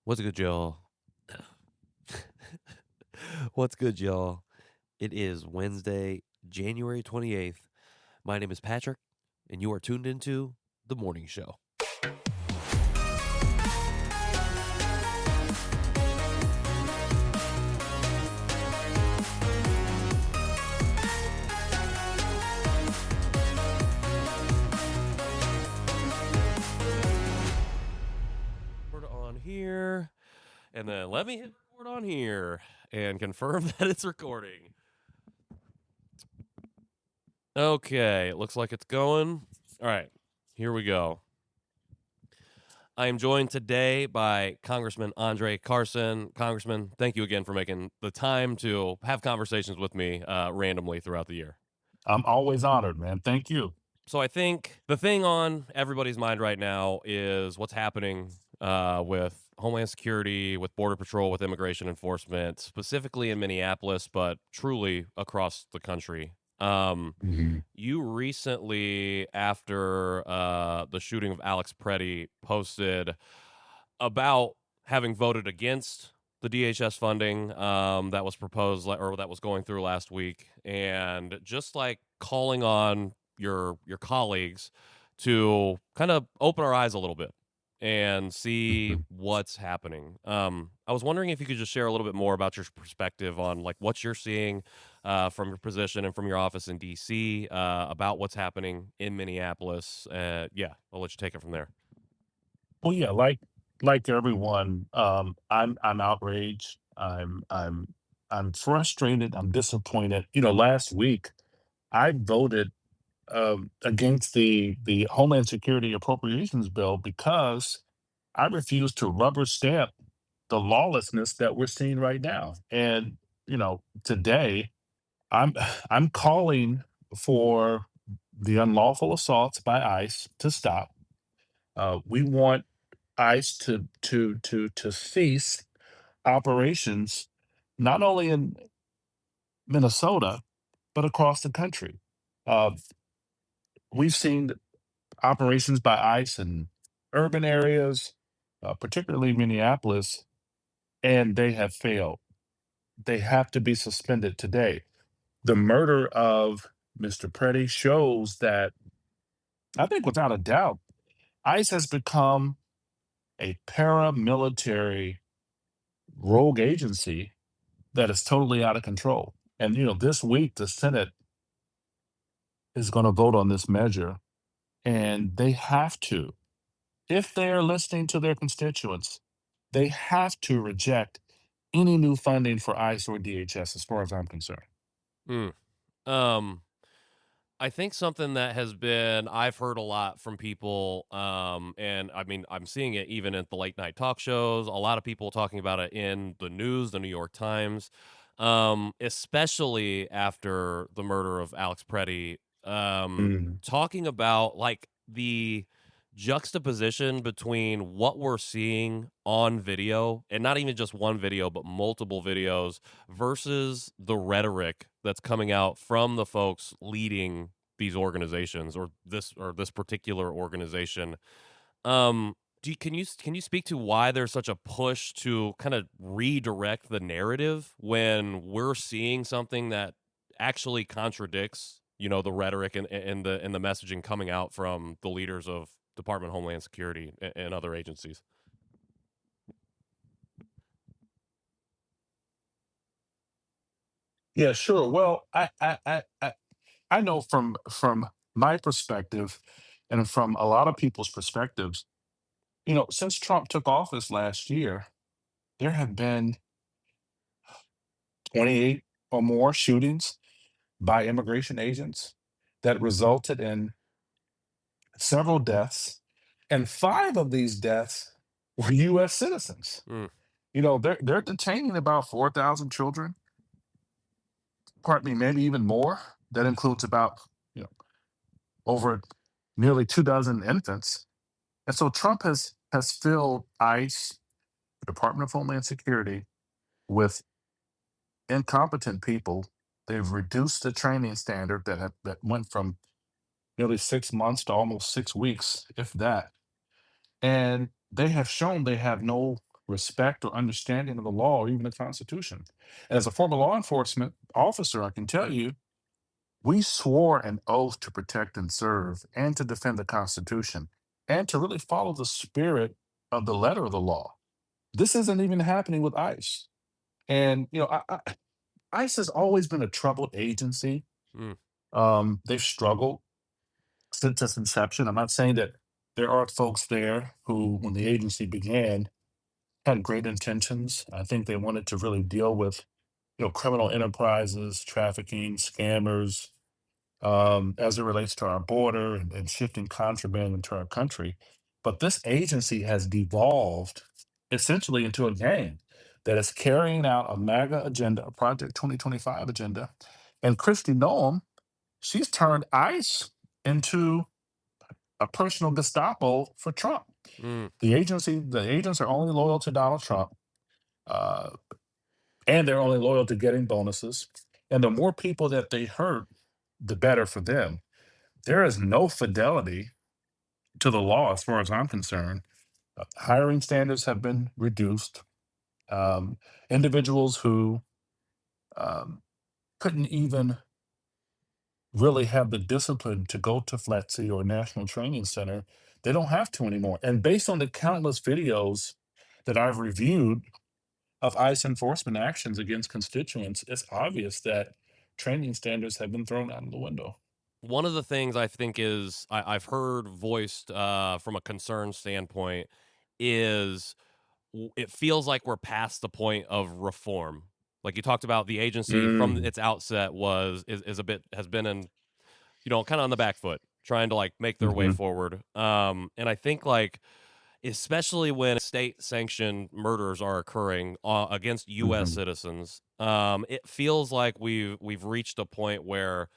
What's good, y'all? What's good, y'all? It is Wednesday, January 28th. My name is Patrick, and you are tuned into The Morning Show. Record on here, and then let me hit record on here and confirm that it's recording. Okay, it looks like it's going. All right, here we go. I am joined today by Congressman André Carson. Congressman, thank you again for making the time to have conversations with me randomly throughout the year. I'm always honored, man. Thank you. So I think the thing on everybody's mind right now is what's happening with Homeland Security, with Border Patrol, with immigration enforcement, specifically in Minneapolis, but truly across the country. Mhm. You recently, after the shooting of Alex Preddy, posted about having voted against the DHS funding that was proposed or that was going through last week, and just like calling on your colleagues to kind of open our eyes a little bit and see Mhm. what's happening. I was wondering if you could just share a little bit more about your perspective on like what you're seeing from your position and from your office in DC about what's happening in Minneapolis. Yeah, I'll let you take it from there. Well, yeah, like everyone, I'm outraged. I'm frustrated. I'm disappointed. Last week I voted against the Homeland Security Appropriations Bill because I refuse to rubber stamp the lawlessness that we're seeing right now. And today I'm I'm calling for the unlawful assaults by ICE to stop. We want ICE to cease operations not only in Minnesota but across the country. Uh, we've seen operations by ICE in urban areas, particularly Minneapolis, and they have failed. They have to be suspended today. The murder of Mr. Preddy shows that I think without a doubt, ICE has become a paramilitary rogue agency that is totally out of control. And this week the Senate is going to vote on this measure, and they have to, if they are listening to their constituents, they have to reject any new funding for ICE or DHS, as far as I'm concerned. Mm. Um, I think something that I've heard a lot from people, and I mean, I'm seeing it even at the late night talk shows, a lot of people talking about it in the news, the New York Times, especially after the murder of Alex Preddy, Mm, talking about like the juxtaposition between what we're seeing on video, and not even just one video, but multiple videos, versus the rhetoric that's coming out from the folks leading these organizations or this particular organization. Can you speak to why there's such a push to kind of redirect the narrative when we're seeing something that actually contradicts, the rhetoric and the messaging coming out from the leaders of Department of Homeland Security and other agencies? yeah, sure. Well, I know from my perspective and from a lot of people's perspectives, since Trump took office last year, there have been 28 or more shootings by immigration agents that resulted in several deaths, and five of these deaths were U.S. citizens. Mm, They're detaining about 4,000 children. Pardon me, maybe even more. That includes about you know over nearly 2 dozen infants. And so Trump has filled ICE, the Department of Homeland Security, with incompetent people. They've reduced the training standard that went from nearly 6 months to almost 6 weeks, if that. And they have shown they have no respect, or understanding of the law or even the Constitution. And as a former law enforcement officer, I can tell you, we swore an oath to protect and serve and to defend the Constitution and to really follow the spirit of the letter of the law. This isn't even happening with ICE. And, ICE has always been a troubled agency. Mm. They've struggled since its inception. I'm not saying that there aren't folks there who, when the agency began, had great intentions. I think they wanted to really deal with, criminal enterprises, trafficking, scammers, as it relates to our border and shifting contraband into our country. But this agency has devolved essentially into a gang that is carrying out a MAGA agenda, a Project 2025 agenda. And Christy Noam, she's turned ICE into a personal Gestapo for Trump. Mm. The agents are only loyal to Donald Trump, uh, and they're only loyal to getting bonuses. And the more people that they hurt, the better for them. There is no fidelity to the law as far as I'm concerned. Hiring standards have been reduced. Um, Individuals who um, couldn't even really have the discipline to go to FLETC or National Training Center, they don't have to anymore. And based on the countless videos that I've reviewed of ICE enforcement actions against constituents, it's obvious that training standards have been thrown out of the window. One of the things I think is I've heard voiced from a concern standpoint is it feels like we're past the point of reform. Like you talked about, the agency from Mm, its outset is a bit has been in, kind of on the back foot, trying to like make their way mhm, forward. And I think like especially when state sanctioned murders are occurring against U.S. mhm. citizens, it feels like we've reached a point where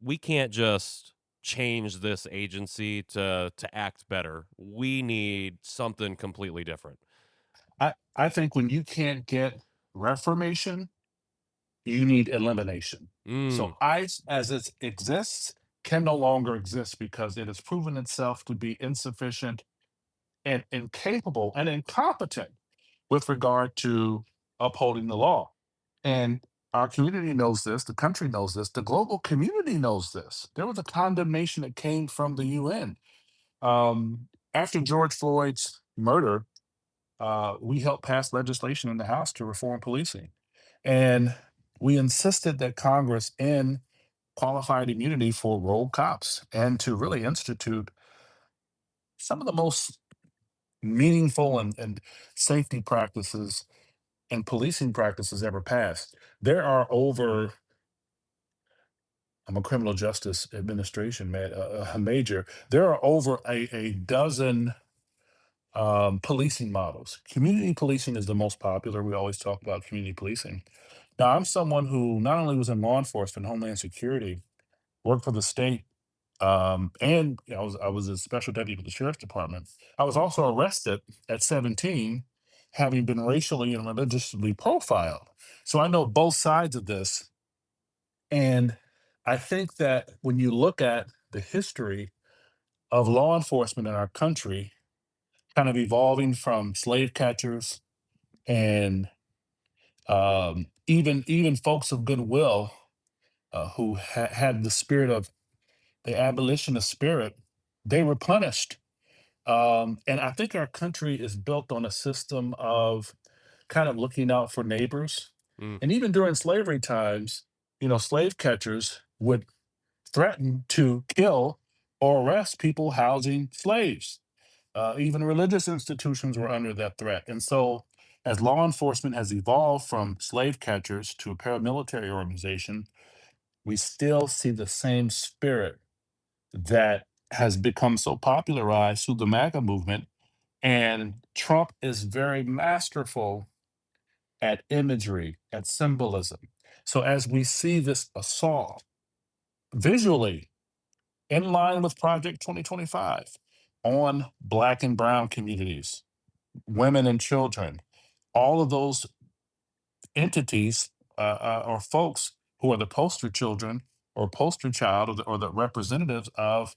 we can't just change this agency to act better. We need something completely different. I think when you can't get reformation, you need elimination. Mm. So ICE, as it exists, can no longer exist because it has proven itself to be insufficient and incapable and incompetent with regard to upholding the law. And our community knows this, the country knows this, the global community knows this. There was a condemnation that came from the UN. After George Floyd's murder, we helped pass legislation in the House to reform policing. And we insisted that Congress end qualified immunity for rogue cops and to really institute some of the most meaningful and safety practices and policing practices ever passed. There are over, I'm a criminal justice administration man, a major. There are over a dozen policing models. Community policing is the most popular. We always talk about community policing. Now, I'm someone who not only was in law enforcement, Homeland Security, worked for the state, and I was a special deputy for the sheriff's department. I was also arrested at 17, having been racially and religiously profiled. So I know both sides of this, and I think that when you look at the history of law enforcement in our country, kind of evolving from slave catchers and even folks of goodwill who had the spirit of the abolitionist spirit, they were punished. And I think our country is built on a system of kind of looking out for neighbors. Mm. And even during slavery times, slave catchers would threaten to kill or arrest people housing slaves. Even religious institutions were under that threat. And so, as law enforcement has evolved from slave catchers to a paramilitary organization, we still see the same spirit that has become so popularized through the MAGA movement. And Trump is very masterful at imagery, at symbolism. So, as we see this assault visually in line with Project 2025 on Black and Brown communities, women and children, all of those entities or folks who are the poster children or poster child or the representatives of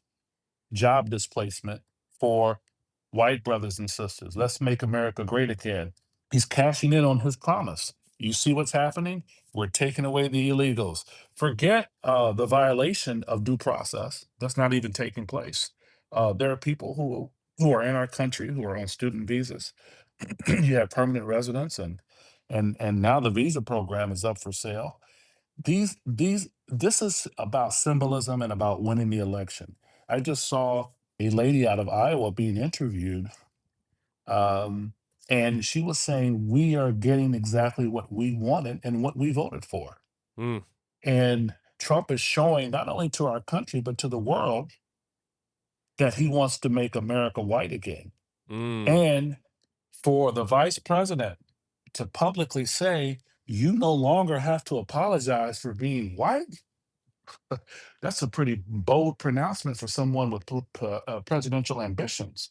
job displacement for white brothers and sisters. Let's make America great again. He's cashing in on his promise. You see what's happening? We're taking away the illegals. Forget the violation of due process. That's not even taking place. There are people who are in our country who are on student visas. You have permanent residents, and now the visa program is up for sale. This is about symbolism and about winning the election. I just saw a lady out of Iowa being interviewed, um, and she was saying we are getting exactly what we wanted and what we voted for. Mm, And Trump is showing not only to our country but to the world that he wants to make America white again. mm, And for the vice president to publicly say you no longer have to apologize for being white, that's a pretty bold pronouncement for someone with presidential ambitions.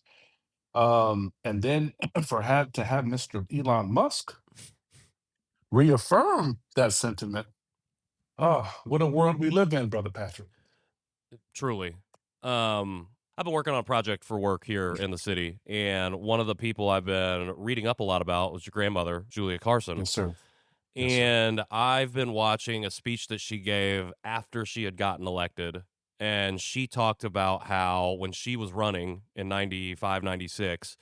And then to have Mr. Elon Musk reaffirm that sentiment. Oh, what a world we live in, brother Patrick. truly. I've been working on a project for work here in the city, and one of the people I've been reading up a lot about was your grandmother, Julia Carson. Yes, sir. Yes, sir. And I've been watching a speech that she gave after she had gotten elected. And she talked about how when she was running in 95, 96,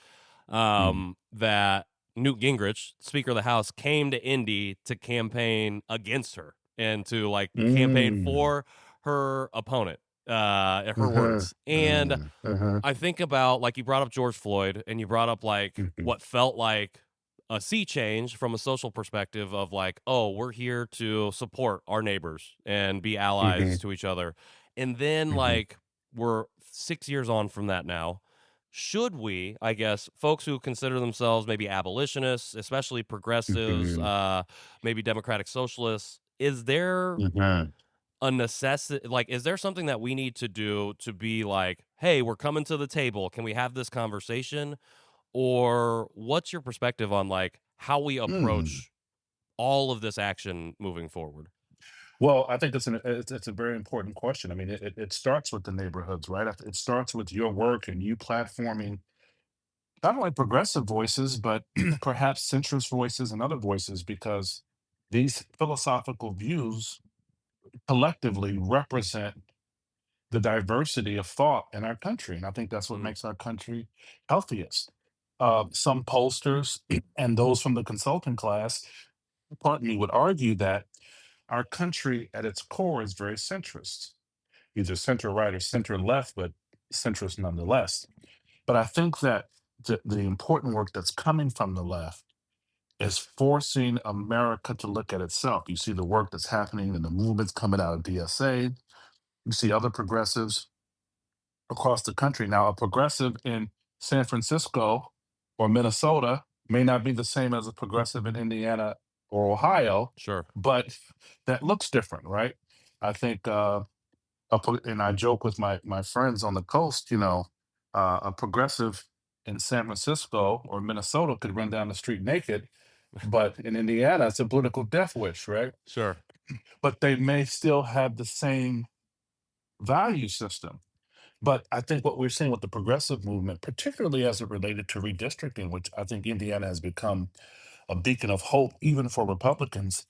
Mm. that Newt Gingrich, Speaker of the House, came to Indy to campaign against her and to like campaign Mm. for her opponent, in her Uh-huh. words. And Uh-huh. I think about like you brought up George Floyd and you brought up like Mhm. what felt like a sea change from a social perspective of like, oh, we're here to support our neighbors and be allies Mhm. to each other. And then Mhm. like we're 6 years on from that now. Should we, I guess, folks who consider themselves maybe abolitionists, especially progressives, Mhm. maybe democratic socialists, is there Mhm. a necessity, like, is there something that we need to do to be like, "Hey, we're coming to the table. Can we have this conversation?" Or what's your perspective on, like, how we Mm. approach all of this action moving forward? Well, I think it's a very important question. I mean, it starts with the neighborhoods, right? It starts with your work and you platforming not only progressive voices, but perhaps centrist voices and other voices, because these philosophical views collectively represent the diversity of thought in our country. And I think that's what Mm, makes our country healthiest. Some pollsters and those from the consulting class, pardon me, would argue that our country at its core is very centrist, either center right or center left, but centrist nonetheless. But I think that the important work that's coming from the left is forcing America to look at itself. You see the work that's happening and the movements coming out of DSA. You see other progressives across the country. Now, a progressive in San Francisco or Minnesota may not be the same as a progressive in Indiana or Ohio, sure. but that looks different, right? I think, and I joke with my friends on the coast, a progressive in San Francisco or Minnesota could run down the street naked, but in Indiana, it's a political death wish, right? Sure. But they may still have the same value system. But I think what we're seeing with the progressive movement, particularly as it related to redistricting, which I think Indiana has become a beacon of hope, even for Republicans,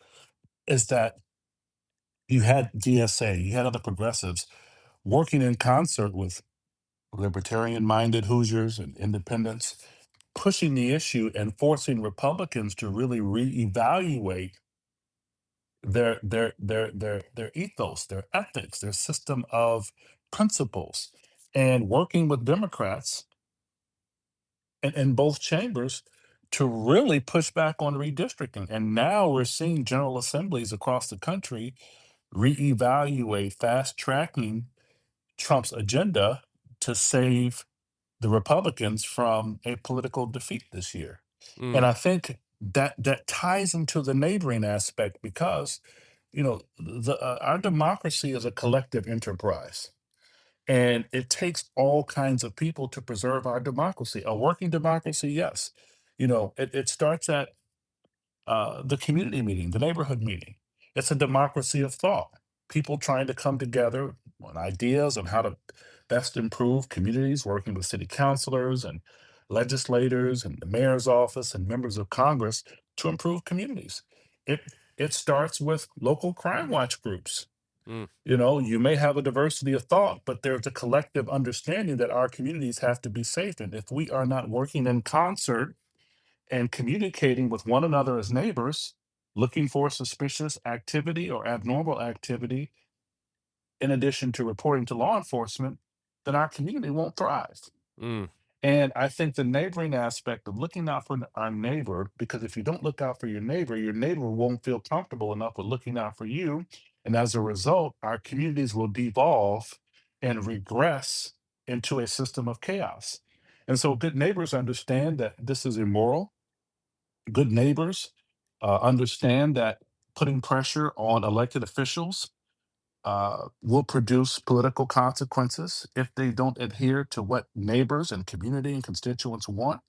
is that you had DSA, you had other progressives working in concert with libertarian minded Hoosiers and independents, pushing the issue and forcing Republicans to really reevaluate their ethos, their ethics, their system of principles, and working with Democrats in both chambers to really push back on redistricting. And now we're seeing general assemblies across the country reevaluate fast tracking Trump's agenda to save the Republicans from a political defeat this year. And Mm, I think that ties into the neighboring aspect because our democracy is a collective enterprise. And it takes all kinds of people to preserve our democracy. A working democracy, yes. It starts at the community meeting, the neighborhood meeting. It's a democracy of thought. People trying to come together on ideas on how to best improve communities, working with city councilors and legislators and the mayor's office and members of Congress to improve communities. It it starts with local crime watch groups. Mm, You know, you may have a diversity of thought, but there's a collective understanding that our communities have to be safe. And if we are not working in concert and communicating with one another as neighbors, looking for suspicious activity or abnormal activity, in addition to reporting to law enforcement, then our community won't thrive. mm, And I think the neighboring aspect of looking out for our neighbor, because if you don't look out for your neighbor won't feel comfortable enough with looking out for you. And as a result, our communities will devolve and regress into a system of chaos. And so good neighbors understand that this is immoral. Good neighbors understand that putting pressure on elected officials will produce political consequences if they don't adhere to what neighbors and community and constituents want.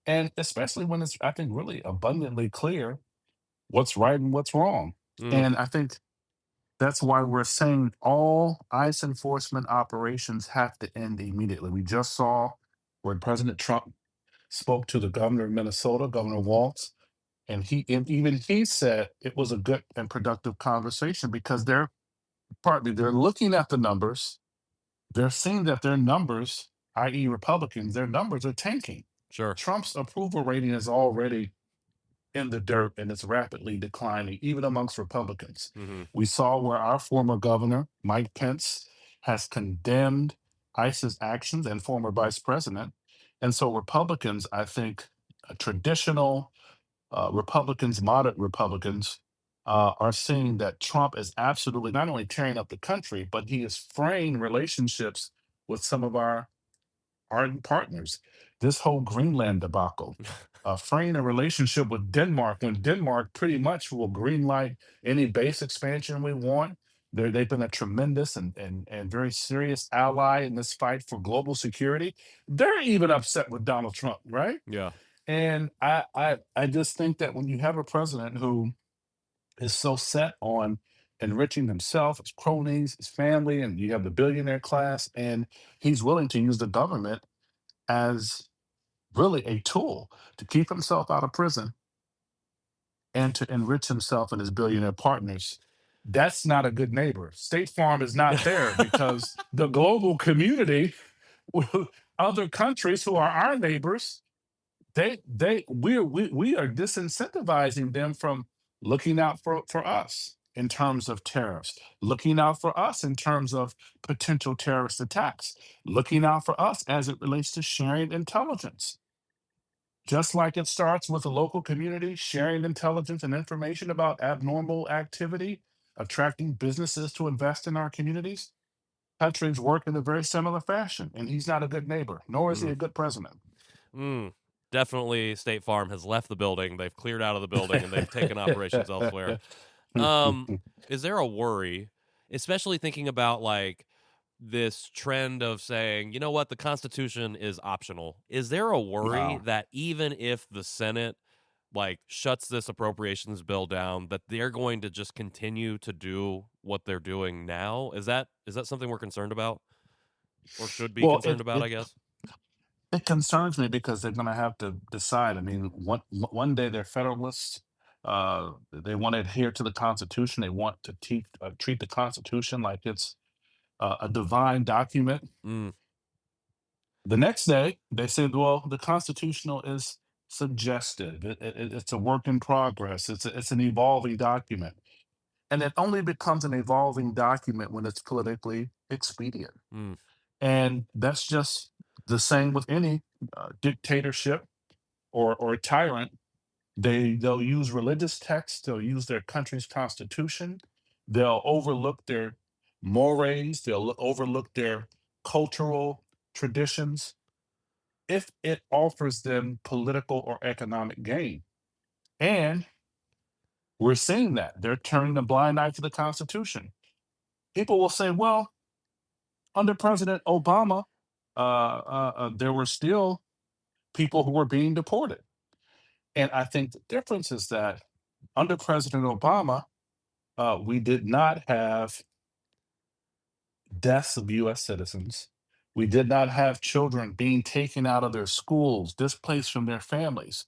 And especially when it's, I think, really abundantly clear what's right and what's wrong. mm. And I think that's why we're saying all ICE enforcement operations have to end immediately. We just saw where President Trump spoke to the governor of Minnesota, Governor Walz, and even he said it was a good and productive conversation because partly they're looking at the numbers. They're seeing that their numbers, i.e., Republicans, their numbers are tanking. Sure. Trump's approval rating is already in the dirt and it's rapidly declining, even amongst Republicans. Hmm. We saw where our former governor, Mike Pence, has condemned ICE's actions and former vice president. And so, Republicans, I think, traditional Republicans, moderate Republicans, are seeing that Trump is absolutely not only tearing up the country, but he is fraying relationships with some of our ardent partners. This whole Greenland debacle, fraying a relationship with Denmark when Denmark pretty much will greenlight any base expansion we want. They've been a tremendous and very serious ally in this fight for global security. They're even upset with Donald Trump, right? Yeah. And I just think that when you have a president who is so set on enriching himself, his cronies, his family, and you have the billionaire class, and he's willing to use the government as really a tool to keep himself out of prison and to enrich himself and his billionaire partners. That's not a good neighbor. State Farm is not there because the global community, other countries who are our neighbors, we are disincentivizing them from looking out for us in terms of tariffs, looking out for us in terms of potential terrorist attacks, looking out for us as it relates to sharing intelligence. Just like it starts with the local community sharing intelligence and information about abnormal activity, attracting businesses to invest in our communities, countries work in a very similar fashion. And he's not a good neighbor, nor is he Mm, a good president. mm. Definitely, State Farm has left the building. They've cleared out of the building and they've taken operations elsewhere. Um, is there a worry, especially thinking about like this trend of saying, you know what, the Constitution is optional? Is there a worry No. that even if the Senate like shuts this appropriations bill down, that they're going to just continue to do what they're doing now? Is that something we're concerned about or should be Well, concerned about? I guess. it concerns me because they're going to have to decide. I mean, one day they're federalists. They want to adhere to the Constitution. They want to treat the Constitution like it's a divine document. Mm, The next day, they said, "Well, the constitutional is suggestive. It's a work in progress. It's an evolving document, and it only becomes an evolving document when it's politically expedient." mm, And that's just the same with any dictatorship or tyrant. They'll use religious texts. They'll use their country's constitution. They'll overlook their mores. They'll overlook their cultural traditions if it offers them political or economic gain. And we're seeing that they're turning a blind eye to the Constitution. People will say, "Well, under President Obama, there were still people who were being deported." And I think the difference is that under President Obama, we did not have deaths of US citizens. We did not have children being taken out of their schools, displaced from their families.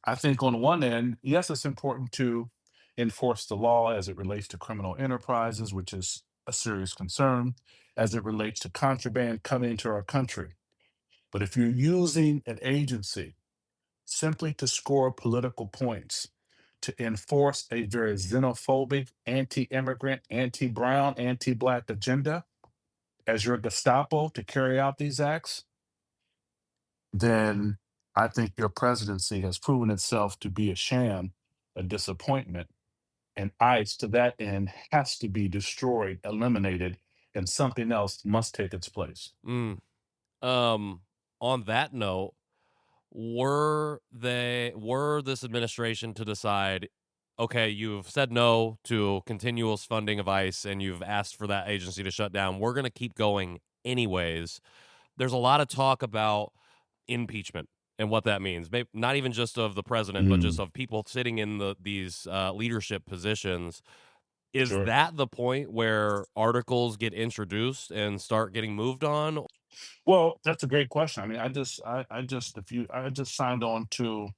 I think on one end, yes, it's important to enforce the law as it relates to criminal enterprises, which is a serious concern, as it relates to contraband coming into our country. But if you're using an agency simply to score political points, to enforce a very xenophobic, anti immigrant, anti brown, anti black agenda as your Gestapo to carry out these acts, then I think your presidency has proven itself to be a sham, a disappointment, and ICE to that end has to be destroyed, eliminated, and something else must take its place. Mm. Um, on that note, were this administration to decide, okay, you've said no to continuous funding of ICE and you've asked for that agency to shut down, we're going to keep going anyways. There's a lot of talk about impeachment and what that means. Maybe not even just of the president, but just Mm, of people sitting in these leadership positions. Is sure. that the point where articles get introduced and start getting moved on? Well, that's a great question. I mean, I just signed on to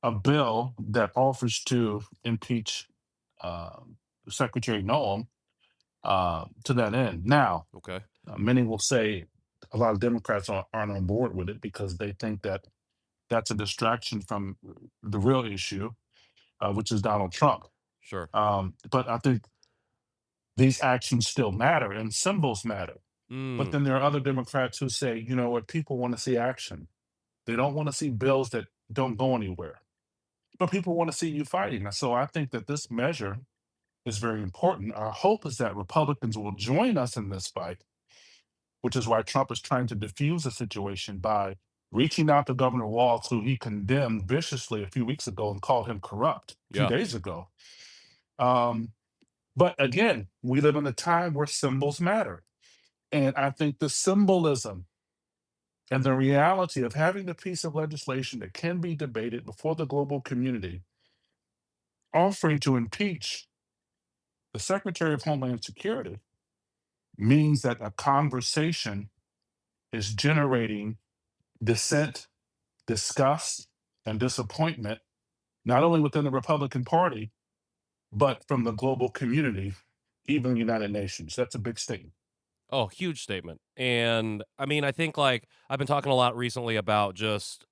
a bill that offers to impeach Secretary Noam to that end. Now, Okay, many will say a lot of Democrats aren't on board with it because they think that that's a distraction from the real issue, which is Donald Trump. sure. But I think these actions still matter and symbols matter. But Mm. then there are other Democrats who say, you know what, people want to see action. They don't want to see bills that don't go anywhere. But people want to see you fighting. And so I think that this measure is very important. Our hope is that Republicans will join us in this fight, which is why Trump is trying to diffuse the situation by reaching out to Governor Walz, who he condemned viciously a few weeks ago and called him corrupt two Yeah. days ago. Um, but again, we live in a time where symbols matter. And I think the symbolism and the reality of having a piece of legislation that can be debated before the global community offering to impeach the Secretary of Homeland Security means that a conversation is generating dissent, disgust, and disappointment, not only within the Republican Party, but from the global community, even the United Nations. That's a big statement. Oh, huge statement. And I mean, I think like I've been talking a lot recently about just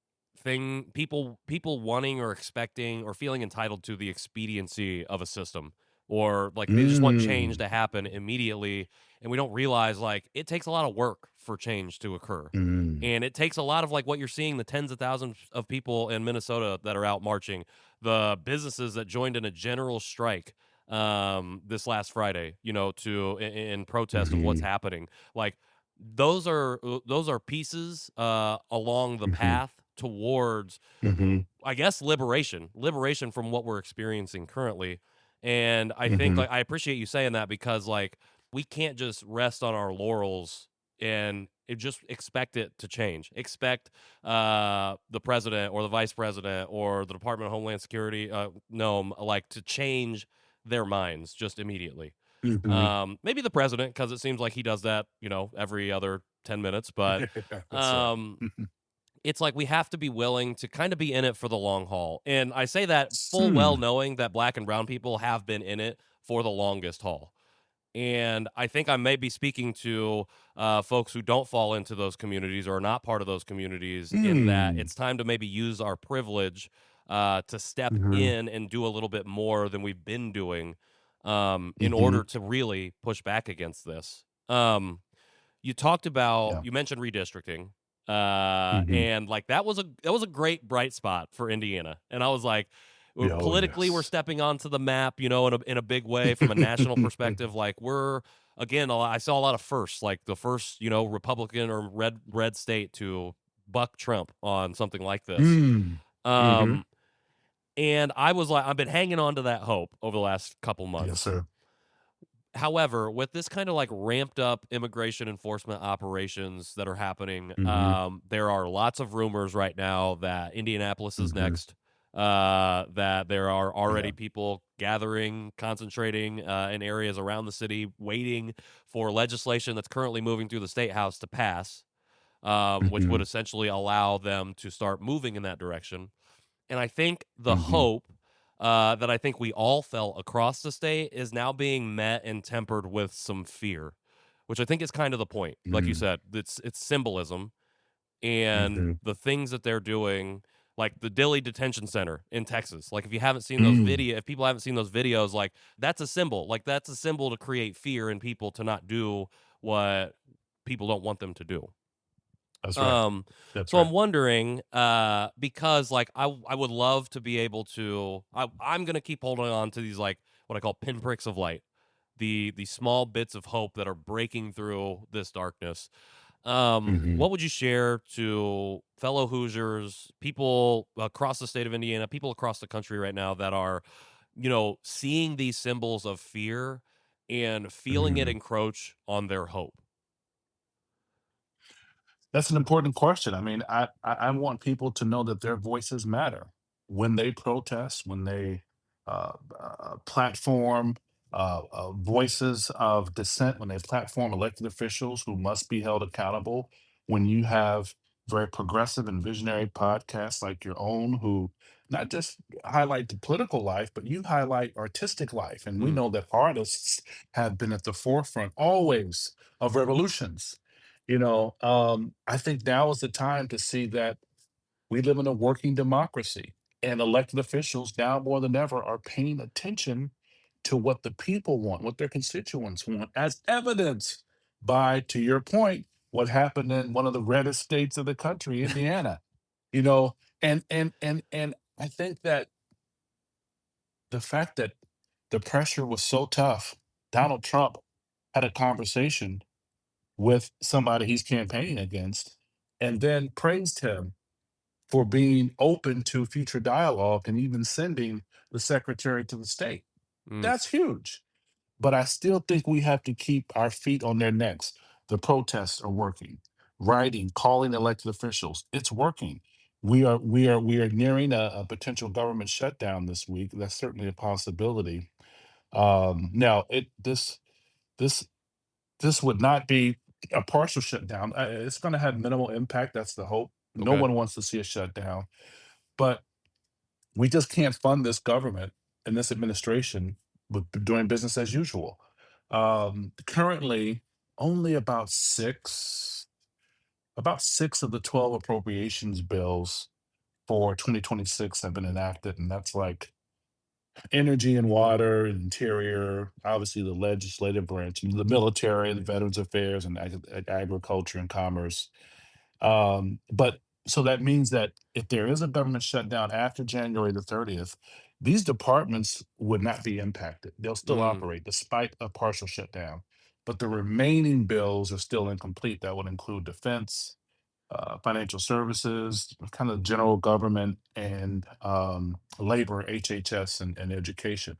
people wanting or expecting or feeling entitled to the expediency of a system, or like they just want change Mm, to happen immediately, and we don't realize like it takes a lot of work for change to occur. mm, And it takes a lot of like what you're seeing, the tens of thousands of people in Minnesota that are out marching, the businesses that joined in a general strike this last Friday, you know, to in protest of what's mhm, happening. Like those are pieces along the mhm, path towards, mhm, I guess, liberation from what we're experiencing currently. And I think mhm, like I appreciate you saying that because like we can't just rest on our laurels and just expect it to change. Expect the president or the vice president or the Department of Homeland Security, no, like to change their minds just immediately. mhm. Maybe the president, because it seems like he does that, you know, every other 10 minutes. But That's right. um, it's like we have to be willing to kind of be in it for the long haul. And I say that full well Hmm. knowing that black and brown people have been in it for the longest haul. And I think I may be speaking to folks who don't fall into those communities or are not part of those communities in that Mm. it's time to maybe use our privilege to step Mhm, in and do a little bit more than we've been doing in mhm. order to really push back against this. You talked about Yeah. you mentioned redistricting, Mhm. and like that was a great bright spot for Indiana, and I was like, Yeah, oh, politically we're yes. stepping onto the map, you know, in a big way from a national perspective. Like we're again, I saw a lot of firsts, like the first you know Republican or red state to buck Trump on something like this. Mm. Mhm. Um, and I was like, I've been hanging on to that hope over the last couple Yes, months. sir. However, with this kind of like ramped up immigration enforcement operations that are happening, Mhm, there are lots of rumors right now that Indianapolis is mhm, next. that there are Yeah. already people gathering, concentrating in areas around the city, waiting for legislation that's currently moving through the state house to pass, which would Mhm. essentially allow them to start moving in that direction. And I think the Mhm. hope that I think we all felt across the state is now being met and tempered with some fear, which I think is kind of the point. Like you Mm. said, it's symbolism and Mhm. the things that they're doing, like the Dilley Detention Center in Texas. Like Mm. if people haven't seen those videos, like that's a symbol. Like that's a symbol to create fear in people to not do what people don't want them to do. That's right. Um, That's so I'm right. wondering, because like I would love to be able to. I'm gonna keep holding on to these like what I call pinpricks of light, the small bits of hope that are breaking through this darkness. Mhm. What would you share to fellow Hoosiers, people across the state of Indiana, people across the country right now that are, seeing these symbols of fear and feeling it Mhm. encroach on their hope? That's an important question. I mean, I want people to know that their voices matter when they protest, when they platform voices of dissent, when they platform elected officials who must be held accountable. When you have very progressive and visionary podcasts like your own, who not just highlight the political life, but you highlight artistic life. And we Mm, know that artists have been at the forefront always of revolutions. I think now is the time to see that we live in a working democracy, and elected officials now more than ever are paying attention to what the people want, what their constituents want, as evidenced by, to your point, what happened in one of the reddest states of the country, Indiana. You know, and I think that the fact that the pressure was so tough, Donald Trump had a conversation with somebody he's campaigning against, and then praised him for being open to future dialogue and even sending the secretary to the state. mm, That's huge. But I still think we have to keep our feet on their necks. The protests are working. Writing, calling elected officials, it's working. We are nearing a potential government shutdown this week. That's certainly a possibility. Now, this this would not be a partial shutdown. It's going to have minimal impact. That's the hope. No okay. one wants to see a shutdown, but we just can't fund this government and this administration with doing business as usual. Currently, only about six of the 12 appropriations bills for 2026 have been enacted, and that's like energy and water, interior, obviously the legislative branch, and the military, the veterans affairs, and agriculture and commerce. But so that means that if there is a government shutdown after January the 30th, these departments would not be impacted. They'll still Mm, operate despite a partial shutdown. But the remaining bills are still incomplete. That would include defense, financial services, kind of general government, and labor, HHS, and education.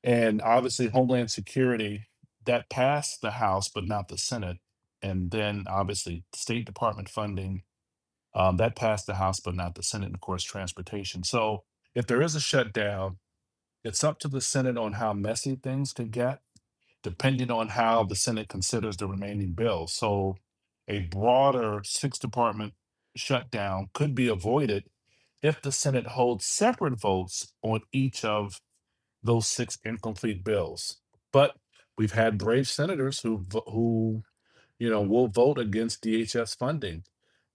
And obviously, Homeland Security that passed the House, but not the Senate. And then obviously, State Department funding that passed the House, but not the Senate, and of course, transportation. So if there is a shutdown, it's up to the Senate on how messy things could get, depending on how the Senate considers the remaining bills. So a broader six department shutdown could be avoided if the Senate holds separate votes on each of those six incomplete bills. But we've had brave senators who will vote against DHS funding.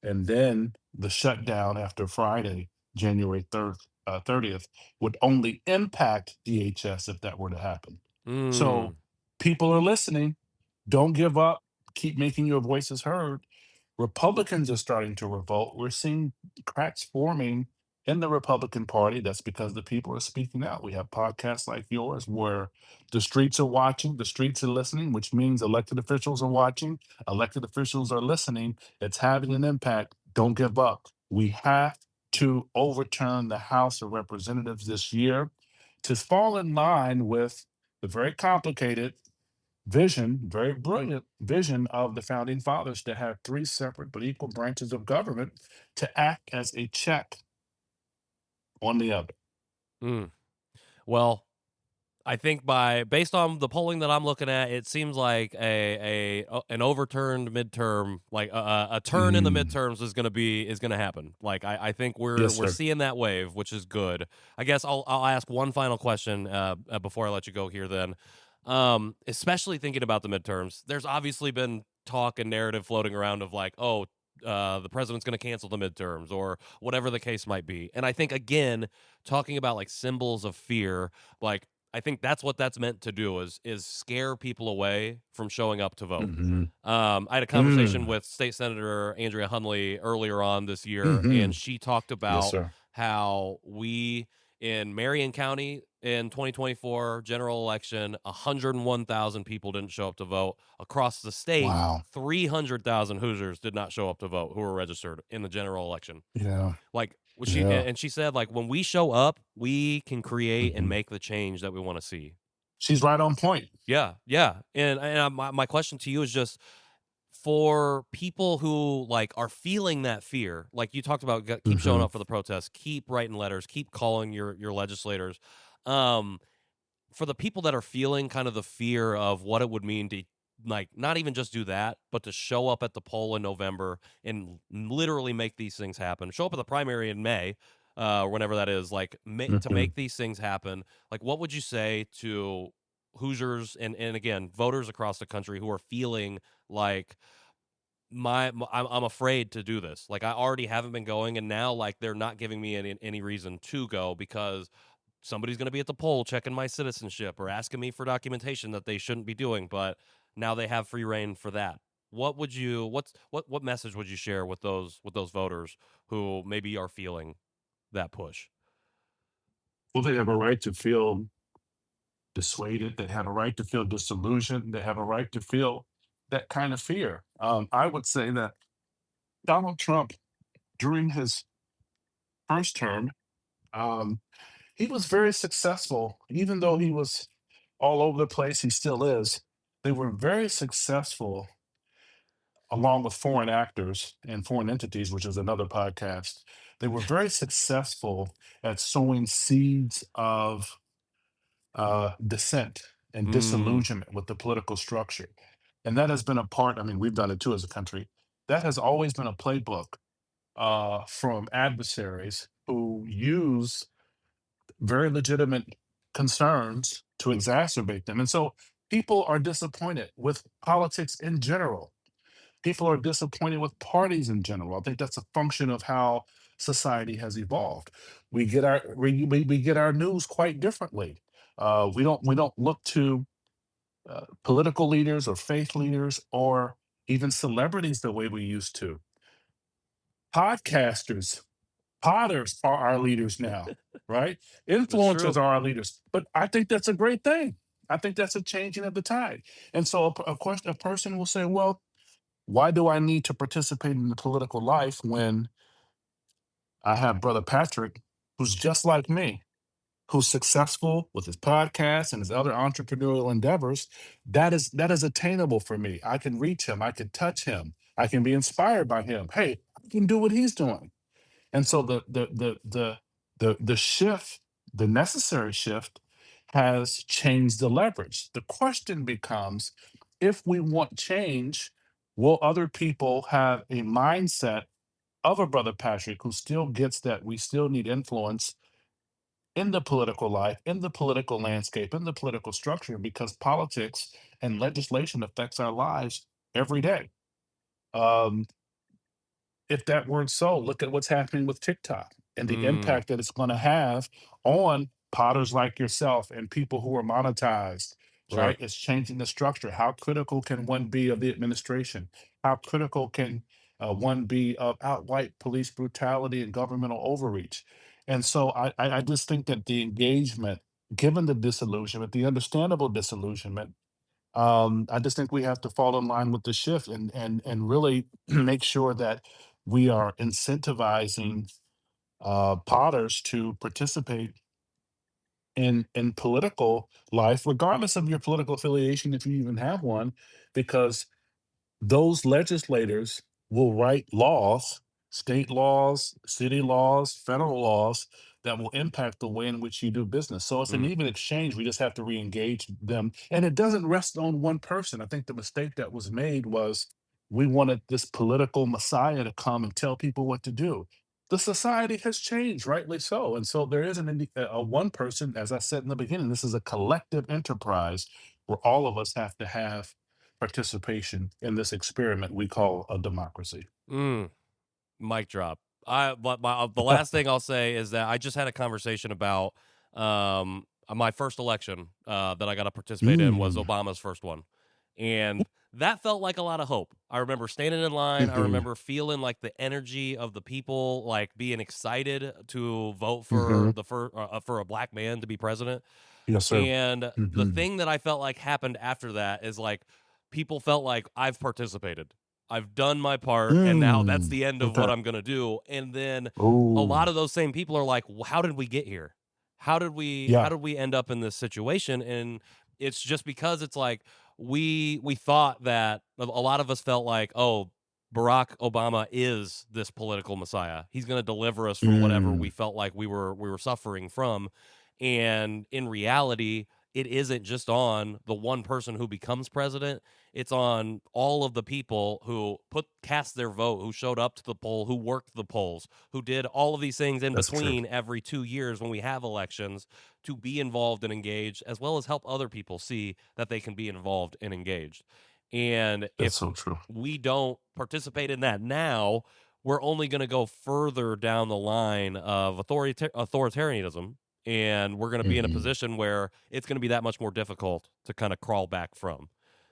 And then the shutdown after Friday, January 30th, would only impact DHS if that were to happen. So mm. people are listening. Don't give up. Keep making your voices heard. Republicans are starting to revolt. We're seeing cracks forming in the Republican Party. That's because the people are speaking out. We have podcasts like yours where the streets are watching, the streets are listening, which means elected officials are watching, elected officials are listening. It's having an impact. Don't give up. We have to overturn the House of Representatives this year to fall in line with the very complicated vision, very brilliant vision of the founding fathers to have three separate but equal branches of government to act as a check on the other. Mm. Well, I think by based on the polling that I'm looking at, it seems like an overturned midterm, like a turn in the Mm, midterms is gonna happen. Like I think we're yes, we're sir. seeing that wave, which is good. I guess I'll ask one final question before I let you go here. Then, especially thinking about the midterms, there's obviously been talk and narrative floating around of like, oh. The president's going to cancel the midterms or whatever the case might be. And I think, again, talking about like symbols of fear, like I think that's what that's meant to do is scare people away from showing up to vote. Mhm. I had a conversation Mm, with State Senator Andrea Hunley earlier on this year, and mhm. she talked Yes, about sir. how we in Marion County in 2024 general election, 101,000 people didn't show up to vote. Across the state, Wow. 300,000 Hoosiers did not show up to vote who were registered in the general election. Yeah, Like, was she yeah. and she said, like, "When we show up, we can create and Mhm. make the change that we wanna see." She's right on point. Yeah, yeah, my question to you is just for people who, like, are feeling that fear, like you talked about, g keep showing Mhm, up for the protests, keep writing letters, keep calling your legislators, um for the people that are feeling kind of the fear of what it would mean to like not even just do that, but to show up at the poll in November and literally make these things happen. Show up at the primary in May, whenever that is. Like to mhm. make these things happen. Like, what would you say to Hoosiers and again voters across the country who are feeling like I'm afraid to do this. Like I already haven't been going, and now like they're not giving me any reason to go because somebody's going to be at the poll checking my citizenship or asking me for documentation that they shouldn't be doing, but now they have free reign for that. What message would you share with those voters who maybe are feeling that push? Well, they have a right to feel dissuaded. They have a right to feel disillusioned. They have a right to feel that kind of fear. I would say that Donald Trump, during his first term, um, he was very successful, even though he was all over the place. He still is. They were very successful, along with foreign actors and foreign entities, which is another podcast. They were very successful at sowing seeds of dissent and Mm, disillusionment with the political structure. And that has been a part, I mean, we've done it too as a country. That has always been a playbook from adversaries who use very legitimate concerns to exacerbate them. And so people are disappointed with politics in general. People are disappointed with parties in general. I think that's a function of how society has evolved. We get our news quite differently. We don't look to political leaders or faith leaders or even celebrities the way we used to. Podcasters, potters are our leaders now, right? that's Influencers true. are our leaders. But I think that's a great thing. I think that's a changing of the tide. And so a person will say, well, why do I need to participate in the political life when I have brother Patrick, who's just like me, who's successful with his podcast and his other entrepreneurial endeavors? That is attainable for me. I can reach him. I can touch him. I can be inspired by him. Hey, I can do what he's doing. And so the shift, the necessary shift, has changed the leverage. The question becomes, if we want change, will other people have a mindset of a brother Patrick who still gets that we still need influence in the political life, in the political landscape, in the political structure, because politics and legislation affects our lives every day. Um, if that weren't so, look at what's happening with TikTok and the Mm, impact that it's going to have on potters like yourself and people who are monetized, sure. right? It's changing the structure. How critical can one be of the administration? How critical can one be of outright police brutality and governmental overreach? And so I just think that the engagement, given the disillusionment, the understandable disillusionment, I just think we have to fall in line with the shift and really make sure that we are incentivizing potters to participate in political life, regardless of your political affiliation, if you even have one, because those legislators will write laws, state laws, city laws, federal laws that will impact the way in which you do business. So it's an Mm, even exchange. We just have to re-engage them. And it doesn't rest on one person. I think the mistake that was made was we wanted this political messiah to come and tell people what to do. The society has changed, rightly so. And so there isn't a one person, as I said in the beginning, this is a collective enterprise where all of us have to have participation in this experiment we call a democracy. mm. Mic drop. But the last thing I'll say is that I just had a conversation about my first election that I got to participate in was Mm, Obama's first one, and that felt like a lot of hope. I remember standing in line. I mhm, remember feeling like the energy of the people, like being excited to vote for mhm. for a black man to be president. Yes, sir. And the Mhm. thing that I felt like happened after that is like people felt like I've participated. I've done my part and now that's Mm, the end of what okay. I'm going to do. And then a Ooh, lot of those same people are like, How did we get here? How yeah. did we end up in this situation?" And it's just because it's like we thought that a lot of us felt like, "Oh, Barack Obama is this political messiah. He's going to deliver us from whatever we Mm, felt like we were suffering from." And in reality, it isn't just on the one person who becomes president. It's on all of the people who cast their vote, who showed up to the poll, who worked the polls, who did all of these things in that's true. between every 2 years when we have elections to be involved and engaged, as well as help other people see that they can be involved and engaged. And That's if so true. we don't participate in that now, we're only going to go further down the line of authoritarianism, and we're going to be in a Mhm. position where it's going to be that much more difficult to kind of crawl back from.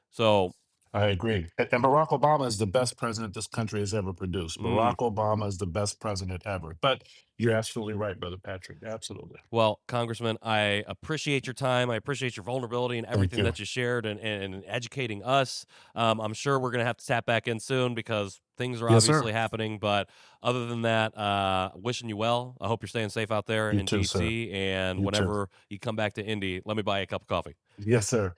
So, I agree. And Barack Obama is the best president this country has ever produced. mm, Barack Obama is the best president ever. But you're absolutely right, Brother Patrick. Absolutely. well, Congressman, I appreciate your time. I appreciate your vulnerability and Thank everything you. that you shared and educating us. I'm sure we're going to have to tap back in soon because things are Yes, sir. obviously happening. But other than that, wishing you well. I hope you're staying safe out there You in too, sir. DC. And You too. whenever you come back to Indy, let me buy you a cup of coffee. Yes, sir.